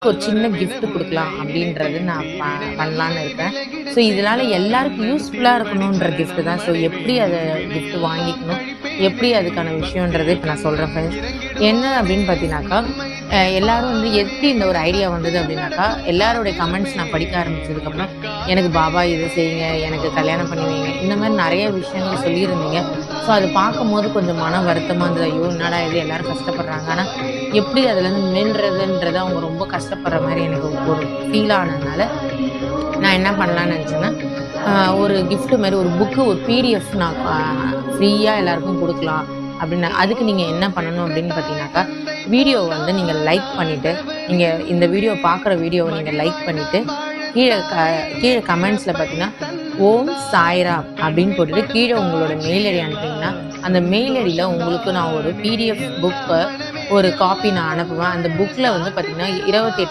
ஒரு சின்ன கிஃப்ட் குடுக்கலாம் அப்படின்றது நான் பண்ணலான்னு இருக்கேன். ஸோ இதனால எல்லாருக்கும் யூஸ்ஃபுல்லா இருக்கணுன்ற கிஃப்ட் தான். ஸோ எப்படி அத கிஃப்ட் வாங்கிக்கணும், எப்படி அதுக்கான விஷயம்ன்றத இப்ப நான் சொல்றேன் ஃப்ரெண்ட்ஸ். என்ன அப்படின்னு பார்த்தீங்கன்னாக்கா, எல்லாரும் வந்து எப்படி இந்த ஒரு ஐடியா வந்தது அப்படின்னாக்கா, எல்லாருடைய கமெண்ட்ஸ் நான் படிக்க ஆரம்பிச்சதுக்கப்புறம், எனக்கு பாபா இத செய்யுங்க, எனக்கு கல்யாணம் பண்ணி வைங்க, இந்த மாரி நெறைய விஷயங்கள் சொல்லியிருந்தீங்க. ஸோ அது பார்க்கும்போது கொஞ்சம் மன வருத்தமா இருந்தது. ஐயோ! என்னடா இது எல்லாரும் கஷ்டப்படுறாங்க. ஆனா எப்படி அதுலேருந்து மீள்றதுன்றத அவங்க ரொம்ப கஷ்டப்படுற மாரி எனக்கு ஒரு ஃபீல் ஆனதுனால, நான் என்ன பண்ணலான்னு நெனச்சேன்னா, அ ஒரு கிஃப்ட் மாரி ஒரு புக்கு, ஒரு பிடிஎஃப் நான் ஃப்ரீயா எல்லாருக்கும் குடுக்கலாம் அப்படின்னு. அதுக்கு நீங்க என்ன பண்ணணும் அப்படின்னு பார்த்தீங்கன்னாக்கா, வீடியோ வந்து நீங்க லைக் பண்ணிட்டு, நீங்க இந்த வீடியோ பார்க்குற வீடியோவ நீங்க லைக் பண்ணிட்டு, கீழ க கீழ கமெண்ட்ஸ்ல பார்த்தீங்கன்னா, ஓம் சாய்ராம் அப்படின்னு போட்டுட்டு கீழ உங்களோட மெயில் ஐடி அனுப்புனீங்கன்னா, அந்த மெயில் ஐடியில உங்களுக்கு நான் ஒரு பிடிஎஃப் புக்க ஒரு காப்பி நான் அனுப்புவேன். அந்த புக்ல வந்து பார்த்தீங்கன்னா 28